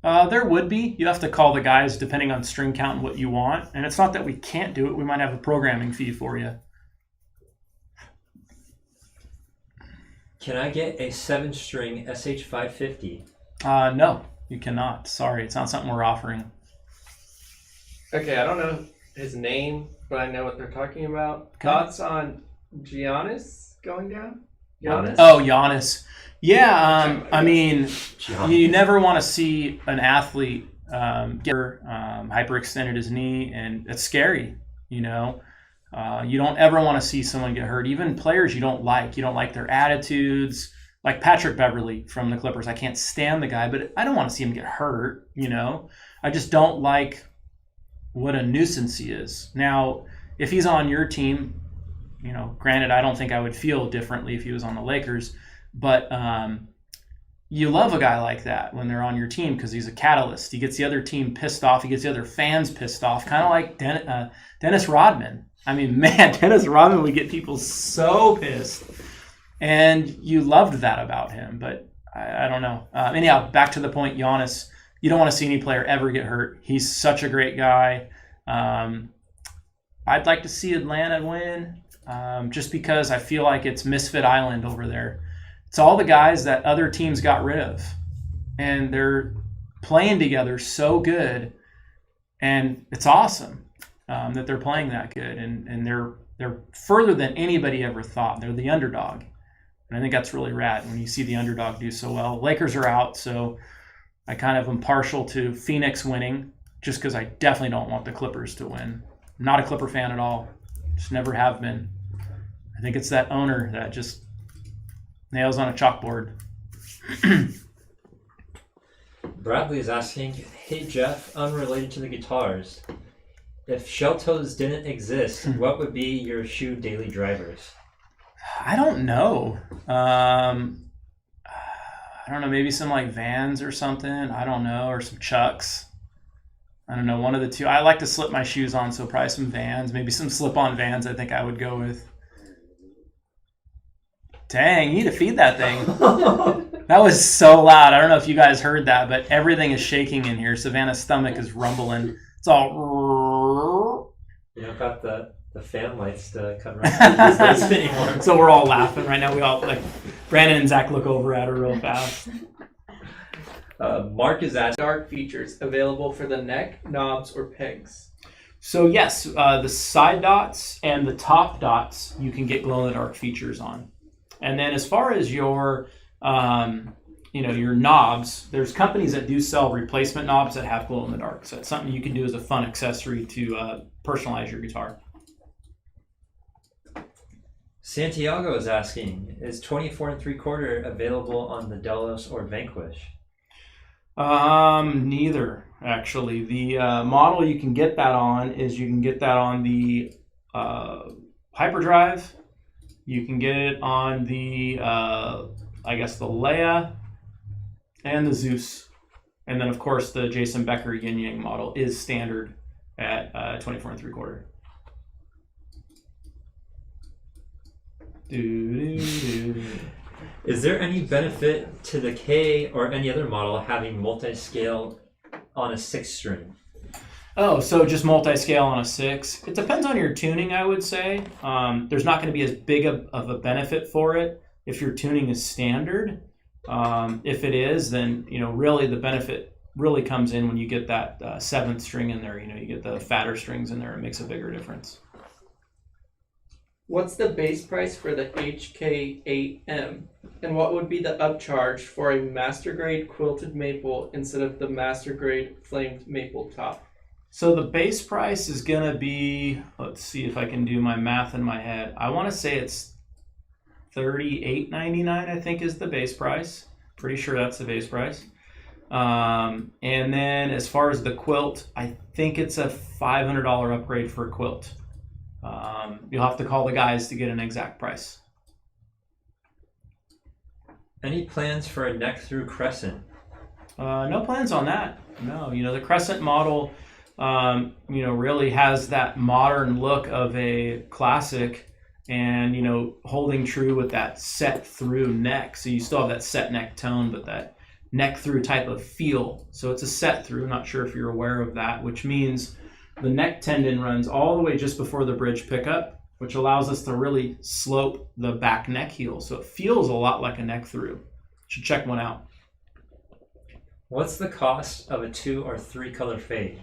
There would be. You have to call the guys depending on string count and what you want. And it's not that we can't do it. We might have a programming fee for you. Can I get a 7-string SH550? No, you cannot. Sorry, it's not something we're offering. Okay, I don't know his name, but I know what they're talking about. Okay. Thoughts on Giannis going down? Giannis? Oh, Giannis. Yeah, I mean, you never want to see an athlete get hyperextended his knee, and it's scary, you know. You don't ever want to see someone get hurt. Even players you don't like their attitudes. Like Patrick Beverley from the Clippers. I can't stand the guy, but I don't want to see him get hurt, you know. I just don't like what a nuisance he is. Now, if he's on your team, you know, granted, I don't think I would feel differently if he was on the Lakers, but you love a guy like that when they're on your team because he's a catalyst. He gets the other team pissed off. He gets the other fans pissed off, kind of like Dennis Rodman. I mean, man, Dennis Rodman would get people so pissed. And you loved that about him, but I don't know. Anyhow, back to the point, Giannis, you don't want to see any player ever get hurt. He's such a great guy. I'd like to see Atlanta win just because I feel like it's Misfit Island over there. It's all the guys that other teams got rid of, and they're playing together so good, and it's awesome that they're playing that good, and they're further than anybody ever thought. They're the underdog, and I think that's really rad when you see the underdog do so well. Lakers are out, so I kind of am partial to Phoenix winning just because I definitely don't want the Clippers to win. I'm not a Clipper fan at all, just never have been. I think it's that owner that just nails on a chalkboard. Bradley is asking, hey Jeff, unrelated to the guitars, if shell toes didn't exist, what would be your shoe daily drivers? I don't know. I don't know, maybe some like Vans or something. I don't know, or some Chucks. I don't know, one of the two. I like to slip my shoes on, so probably some Vans, maybe some slip-on Vans I think I would go with. Dang, you need to feed that thing. That was so loud. I don't know if you guys heard that, but everything is shaking in here. Savannah's stomach is rumbling. It's all... You don't got the fan lights to cover up these days anymore. So we're all laughing right now. We all, like, Brandon and Zach look over at her real fast. Mark is asking... Dark features available for the neck, knobs, or pegs. So yes, the side dots and the top dots you can get glow-in-the-dark features on. And then as far as your, your knobs, there's companies that do sell replacement knobs that have glow in the dark. So it's something you can do as a fun accessory to personalize your guitar. Santiago is asking, is 24 3/4 available on the Delos or Vanquish? Neither, actually. The model you can get that on is you can get that on the Hyperdrive. You can get it on the, the Leia and the Zeus. And then, of course, the Jason Becker Yin Yang model is standard at 24 3/4. Is there any benefit to the K or any other model having multi-scale on a 6-string? Oh, so just multi-scale on a 6. It depends on your tuning, I would say. There's not going to be as big of a benefit for it if your tuning is standard. If it is, then really the benefit really comes in when you get that 7th string in there. You get the fatter strings in there. It makes a bigger difference. What's the base price for the HK8M? And what would be the upcharge for a master grade quilted maple instead of the master grade flamed maple top? So the base price is going to be, let's see if I can do my math in my head. I want to say it's $38.99, I think is the base price. Pretty sure that's the base price. And then as far as the quilt, I think it's a $500 upgrade for a quilt. You'll have to call the guys to get an exact price. Any plans for a neck through Crescent? No plans on that. No, the Crescent model, really has that modern look of a classic and, holding true with that set through neck. So you still have that set neck tone, but that neck through type of feel. So it's a set through, not sure if you're aware of that, which means the neck tendon runs all the way just before the bridge pickup, which allows us to really slope the back neck heel. So it feels a lot like a neck through. You should check one out. What's the cost of a 2 or 3 color fade?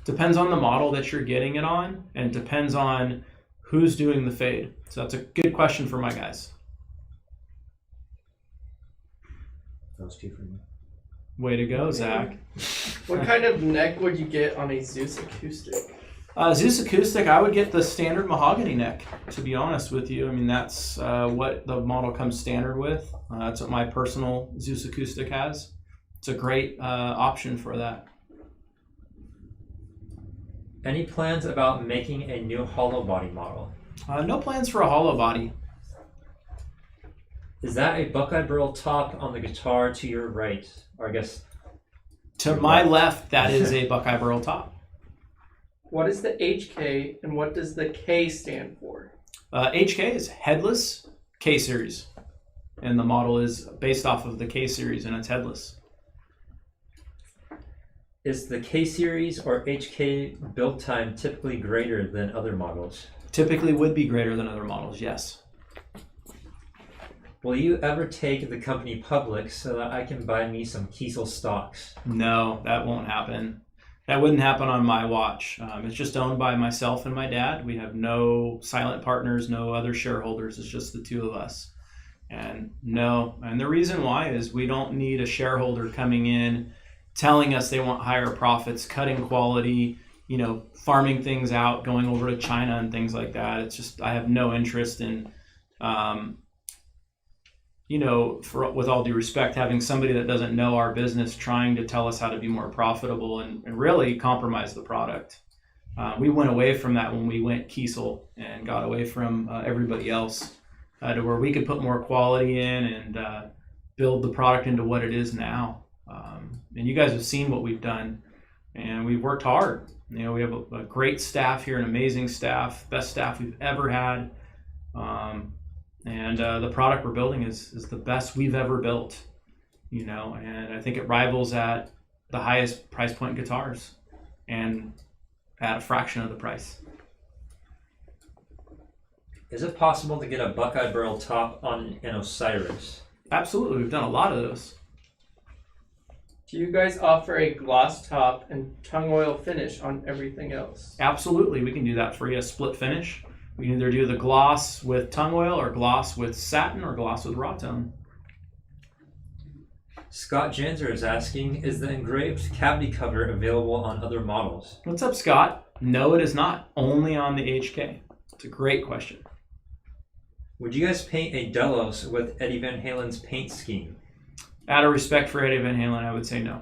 Depends on the model that you're getting it on, and it depends on who's doing the fade. So that's a good question for my guys. Those two for me. Way to go, Zach. What kind of neck would you get on a Zeus Acoustic? Zeus Acoustic, I would get the standard mahogany neck, to be honest with you. I mean, that's what the model comes standard with. That's what my personal Zeus Acoustic has. It's a great option for that. Any plans about making a new hollow body model? No plans for a hollow body. Is that a Buckeye Burrow top on the guitar to your right? Or I guess To my left, that is a Buckeye Burrow top. What is the HK and what does the K stand for? HK is Headless K Series. And the model is based off of the K Series, and it's headless. Is the K Series or HK build time typically greater than other models? Typically would be greater than other models, yes. Will you ever take the company public so that I can buy me some Kiesel stocks? No, that won't happen. That wouldn't happen on my watch. It's just owned by myself and my dad. We have no silent partners, no other shareholders. It's just the two of us. And the reason why is we don't need a shareholder coming in telling us they want higher profits, cutting quality, farming things out, going over to China and things like that. It's just, I have no interest in, with all due respect, having somebody that doesn't know our business trying to tell us how to be more profitable and really compromise the product. We went away from that when we went Kiesel and got away from everybody else to where we could put more quality in and build the product into what it is now. And you guys have seen what we've done, and we've worked hard. We have a great staff here, an amazing staff, best staff we've ever had. And the product we're building is the best we've ever built, and I think it rivals at the highest price point guitars and at a fraction of the price. Is it possible to get a Buckeye Burrow top on an Osiris? Absolutely, we've done a lot of those. Do you guys offer a gloss top and tongue oil finish on everything else? Absolutely, we can do that for you, a split finish. We can either do the gloss with tongue oil or gloss with satin or gloss with raw tone. Scott Janzer is asking, is the engraved cavity cover available on other models? What's up, Scott? No, it is not. Only on the HK. It's a great question. Would you guys paint a Delos with Eddie Van Halen's paint scheme? Out of respect for Eddie Van Halen, I would say no.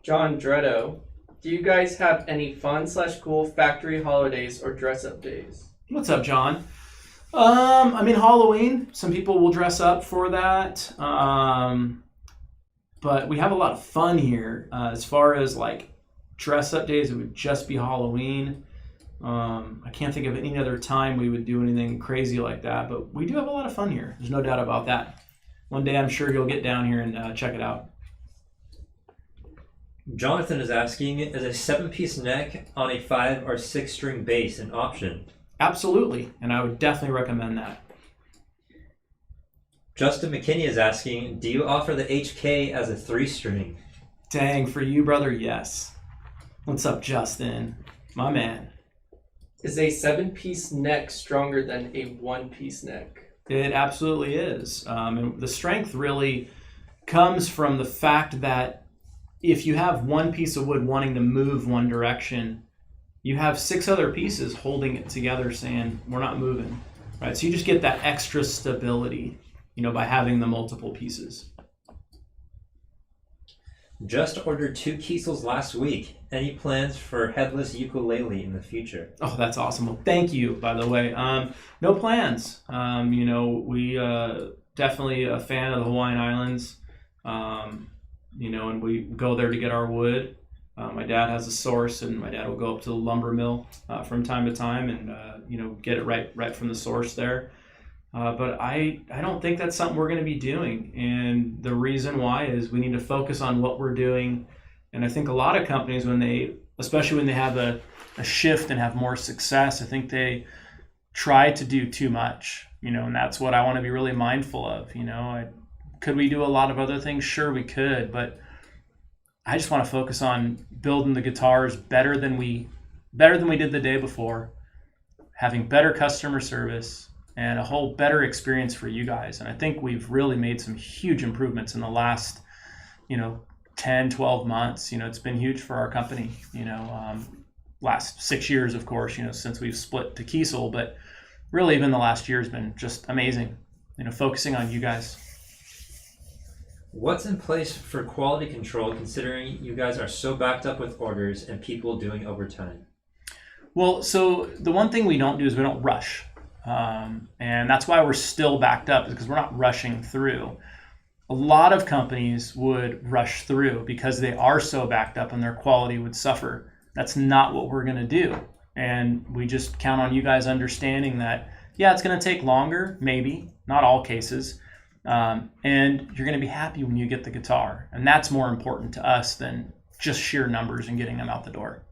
John Dretto, do you guys have any fun/cool factory holidays or dress-up days? What's up, John? Halloween, some people will dress up for that. But we have a lot of fun here. As far as like dress-up days, it would just be Halloween. I can't think of any other time we would do anything crazy like that, but we do have a lot of fun here. There's no doubt about that. One day I'm sure you'll get down here and check it out. Jonathan is asking, is a 7-piece neck on a 5 or 6 string bass an option? Absolutely, and I would definitely recommend that. Justin McKinney is asking, do you offer the HK as a 3-string? Dang, for you, brother, yes. What's up, Justin? My man. Is a 7-piece neck stronger than a 1-piece neck? It absolutely is. And the strength really comes from the fact that if you have one piece of wood wanting to move one direction, you have 6 other pieces holding it together saying, we're not moving, right? So you just get that extra stability, by having the multiple pieces. Just ordered 2 Kiesels last week. Any plans for headless ukulele in the future? Oh, that's awesome. Well, thank you, by the way. No plans. We definitely a fan of the Hawaiian Islands, and we go there to get our wood. My dad has a source, and my dad will go up to the lumber mill from time to time and, get it right from the source there. But I don't think that's something we're going to be doing. And the reason why is we need to focus on what we're doing. And I think a lot of companies, especially when they have a shift and have more success, I think they try to do too much, and that's what I want to be really mindful of. Could we do a lot of other things? Sure, we could, but I just want to focus on building the guitars better than we did the day before, having better customer service, and a whole better experience for you guys. And I think we've really made some huge improvements in the last, 10, 12 months. It's been huge for our company, last 6 years, of course, since we've split to Kiesel, but really even the last year has been just amazing, focusing on you guys. What's in place for quality control considering you guys are so backed up with orders and people doing overtime? Well, so the one thing we don't do is we don't rush. And that's why we're still backed up, because we're not rushing through. A lot of companies would rush through because they are so backed up and their quality would suffer. That's not what we're going to do. And we just count on you guys understanding that, yeah, it's going to take longer, maybe, not all cases. And you're going to be happy when you get the guitar. And that's more important to us than just sheer numbers and getting them out the door.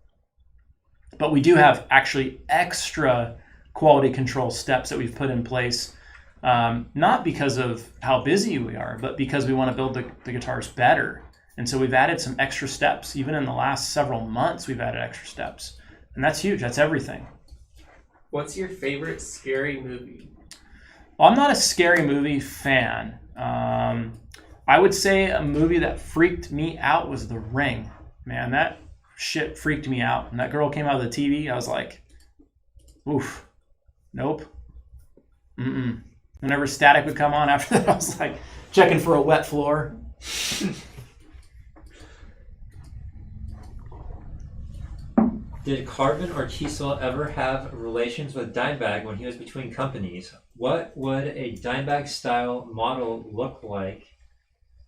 But we do have actually extra quality control steps that we've put in place, not because of how busy we are, but because we want to build the guitars better. And so we've added some extra steps. Even in the last several months, we've added extra steps. And that's huge. That's everything. What's your favorite scary movie? Well, I'm not a scary movie fan. I would say a movie that freaked me out was The Ring. Man, that shit freaked me out. When that girl came out of the TV, I was like, oof, nope. Whenever static would come on after that, I was like checking for a wet floor. Did Carbon or Kiesel ever have relations with Dimebag when he was between companies? What would a Dimebag style model look like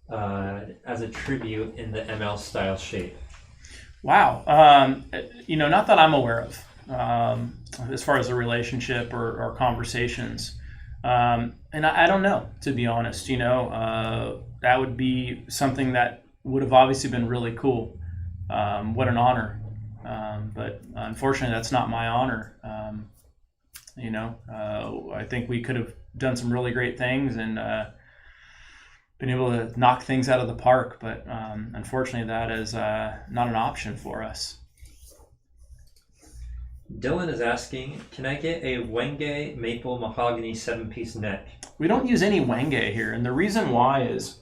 as a tribute in the ML style shape? Wow. Not that I'm aware of, as far as a relationship or conversations. And I don't know, to be honest. That would be something that would have obviously been really cool. What an honor. But unfortunately, that's not my honor. I think we could have done some really great things and been able to knock things out of the park. But unfortunately, that is not an option for us. Dylan is asking, can I get a Wenge maple mahogany 7-piece neck? We don't use any Wenge here. And the reason why is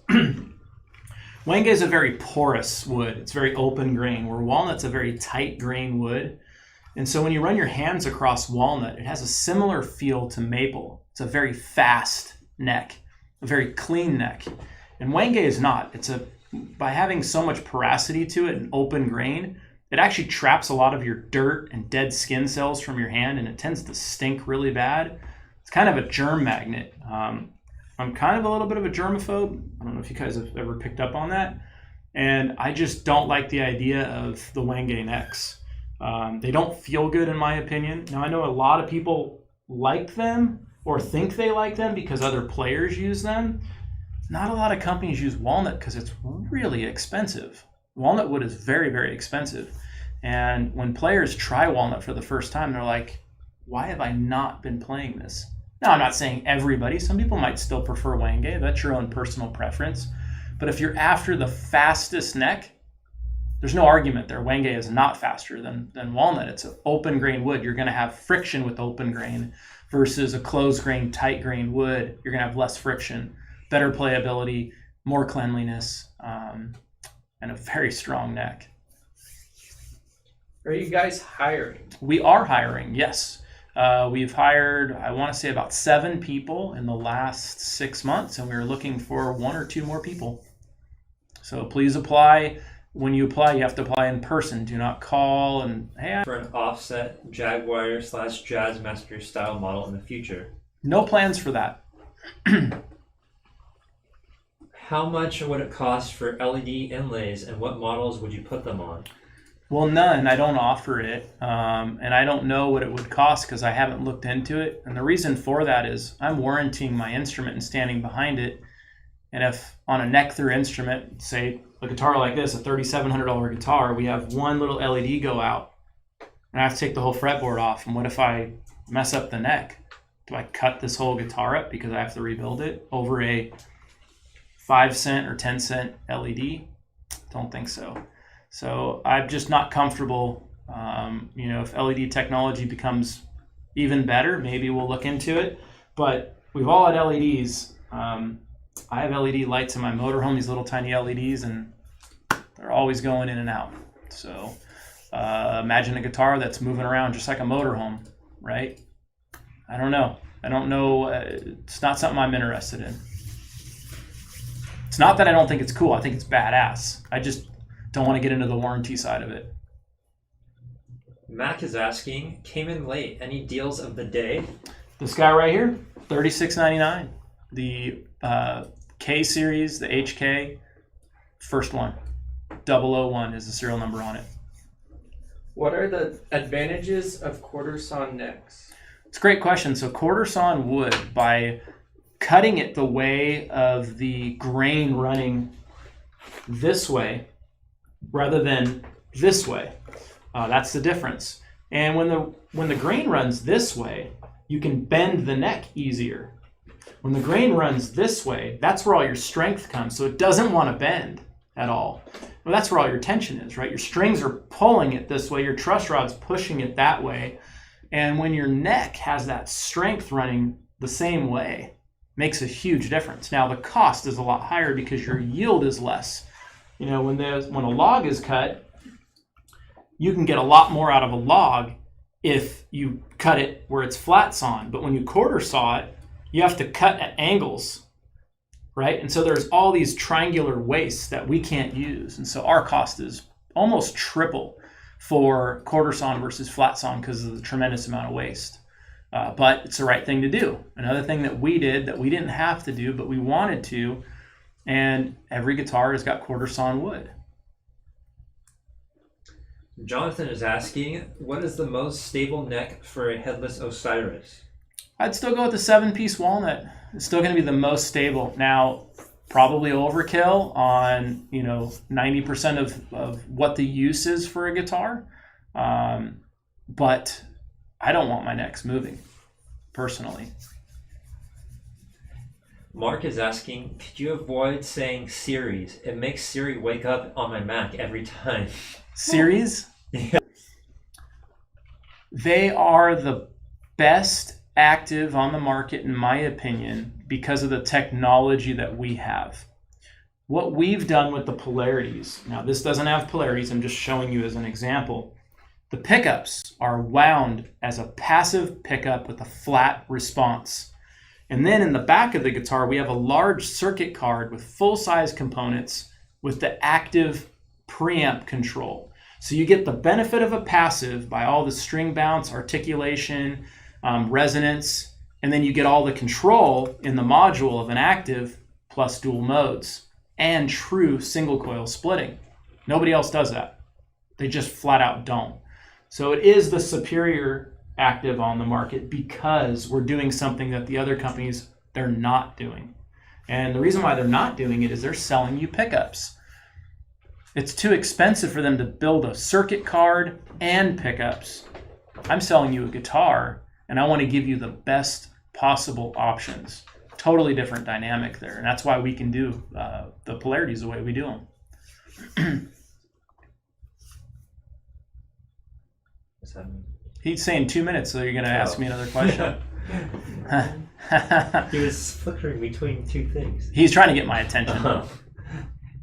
Wenge is a very porous wood. It's very open grain, where walnut's a very tight grain wood. And so when you run your hands across walnut, it has a similar feel to maple. It's a very fast neck, a very clean neck. And Wenge is not. By having so much porosity to it and open grain, it actually traps a lot of your dirt and dead skin cells from your hand, and it tends to stink really bad. It's kind of a germ magnet. I'm kind of a little bit of a germaphobe. I don't know if you guys have ever picked up on that. And I just don't like the idea of the Wenge necks. They don't feel good, in my opinion. Now, I know a lot of people like them or think they like them because other players use them. Not a lot of companies use walnut because it's really expensive. Walnut wood is very, very expensive. And when players try walnut for the first time, they're like, why have I not been playing this? Now, I'm not saying everybody. Some people might still prefer Wenge. That's your own personal preference. But if you're after the fastest neck, there's no argument there. Wenge is not faster than walnut. It's an open grain wood. You're going to have friction with open grain versus a closed grain, tight grain wood. You're going to have less friction, better playability, more cleanliness, and a very strong neck. Are you guys hiring? We are hiring, yes. We've hired, I want to say, about 7 people in the last 6 months, and we're looking for 1 or 2 more people. So please apply. When you apply, you have to apply in person. Do not call and, hey, for an offset Jaguar / Jazzmaster style model in the future. No plans for that. How much would it cost for LED inlays, and what models would you put them on? Well, none. I don't offer it, and I don't know what it would cost because I haven't looked into it. And the reason for that is I'm warranting my instrument and standing behind it. And if on a neck-through instrument, say a guitar like this, a $3,700 guitar, we have one little LED go out, and I have to take the whole fretboard off. And what if I mess up the neck? Do I cut this whole guitar up because I have to rebuild it over a 5-cent or 10-cent LED? Don't think so. So I'm just not comfortable. If LED technology becomes even better, maybe we'll look into it. But we've all had LEDs. I have LED lights in my motorhome, these little tiny LEDs, and they're always going in and out. So imagine a guitar that's moving around just like a motorhome, right? I don't know. It's not something I'm interested in. It's not that I don't think it's cool. I think it's badass. I just don't want to get into the warranty side of it. Mac is asking, came in late. Any deals of the day? This guy right here, $36.99. The K Series, the HK, first one. 001 is the serial number on it. What are the advantages of quarter-sawn necks? It's a great question. So Quarter-Sawn wood, by cutting it the way of the grain running this way rather than this way, that's the difference. And when the grain runs this way, you can bend the neck easier. When the grain runs this way, that's where all your strength comes. So it doesn't want to bend at all. Well, that's where all your tension is, right? Your strings are pulling it this way, your truss rod's pushing it that way. And when your neck has that strength running the same way, makes a huge difference. Now the cost is a lot higher because your yield is less. You know, when a log is cut, you can get a lot more out of a log if you cut it where it's flat sawn. But when you quarter saw it, you have to cut at angles, right? And so there's all these triangular wastes that we can't use. And so our cost is almost triple for quarter sawn versus flat sawn because of the tremendous amount of waste. But it's the right thing to do. Another thing that we did that we didn't have to do, but we wanted to, and every guitar has got quarter sawn wood. Jonathan is asking, what is the most stable neck for a headless Osiris? I'd still go with the 7-piece walnut. It's still going to be the most stable. Now, probably overkill on 90% of what the use is for a guitar, but I don't want my necks moving, personally. Mark is asking, could you avoid saying series? It makes Siri wake up on my Mac every time. Series? Yeah. They are the best active on the market, in my opinion, because of the technology that we have. What we've done with the polarities, now this doesn't have polarities, I'm just showing you as an example. The pickups are wound as a passive pickup with a flat response. And then in the back of the guitar, we have a large circuit card with full-size components with the active preamp control. So you get the benefit of a passive by all the string bounce, articulation, resonance, and then you get all the control in the module of an active plus dual modes and true single coil splitting. Nobody else does that. They just flat out don't. So it is the superior active on the market because we're doing something that the other companies, they're not doing. And the reason why they're not doing it is they're selling you pickups. It's too expensive for them to build a circuit card and pickups. I'm selling you a guitar and I want to give you the best possible options. Totally different dynamic there. And that's why we can do the polarities the way we do them. What's that mean? He's saying 2 minutes, so you're going to ask me another question. He was flickering between two things. He's trying to get my attention.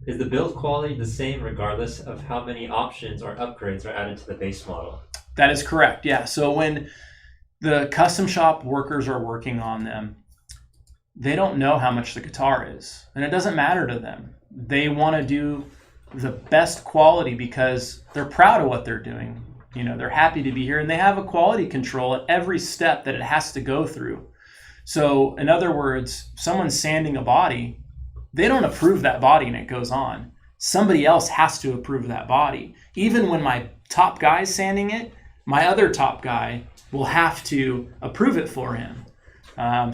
Is the build quality the same regardless of how many options or upgrades are added to the base model? That is correct, yeah. So when the custom shop workers are working on them, they don't know how much the guitar is, and it doesn't matter to them. They want to do the best quality because they're proud of what they're doing. You know, they're happy to be here, and they have a quality control at every step that it has to go through. So in other words, someone's sanding a body, they don't approve that body and it goes on. Somebody else has to approve that body. Even when my top guy's sanding it, my other top guy will have to approve it for him.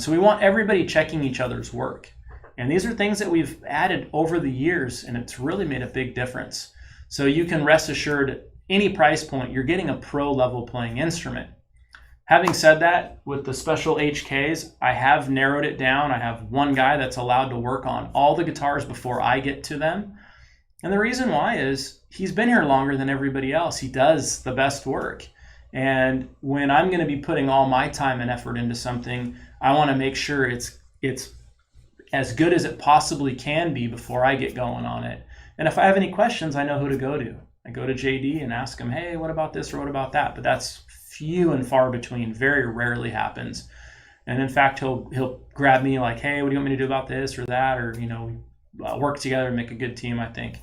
So we want everybody checking each other's work. And these are things that we've added over the years, and it's really made a big difference. So you can rest assured, any price point, you're getting a pro level playing instrument. Having said that, with the special HKs, I have narrowed it down. I have one guy that's allowed to work on all the guitars before I get to them. And the reason why is he's been here longer than everybody else. He does the best work. And when I'm going to be putting all my time and effort into something, I want to make sure it's as good as it possibly can be before I get going on it. And if I have any questions, I know who to go to. I go to JD and ask him, hey, what about this or what about that? But that's few and far between, very rarely happens. And in fact, he'll grab me like, hey, what do you want me to do about this or that? Or, work together and make a good team, I think.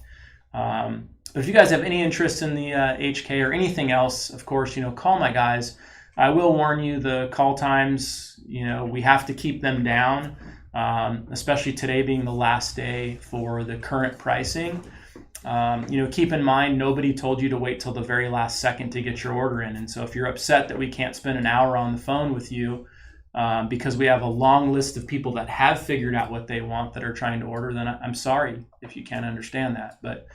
But if you guys have any interest in the HK or anything else, of course, call my guys. I will warn you, the call times, You know, we have to keep them down, especially today being the last day for the current pricing. You know, keep in mind, nobody told you to wait till the very last second to get your order in. And so if you're upset that we can't spend an hour on the phone with you because we have a long list of people that have figured out what they want that are trying to order, then I'm sorry if you can't understand that. But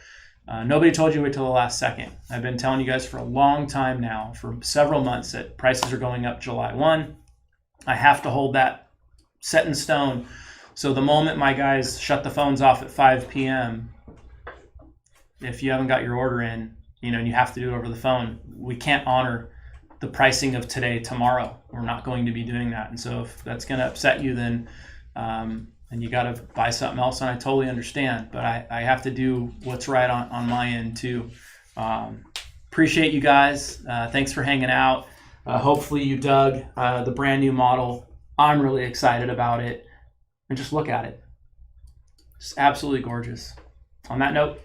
nobody told you to wait till the last second. I've been telling you guys for a long time now, for several months, that prices are going up July 1. I have to hold that set in stone. So the moment my guys shut the phones off at 5 p.m., if you haven't got your order in, you know, and you have to do it over the phone, we can't honor the pricing of today, tomorrow. We're not going to be doing that. And so if that's going to upset you, then and you got to buy something else, and I totally understand. But I have to do what's right on my end too. Appreciate you guys. Thanks for hanging out. Hopefully you dug the brand new model. I'm really excited about it. And just look at it. It's absolutely gorgeous. On that note,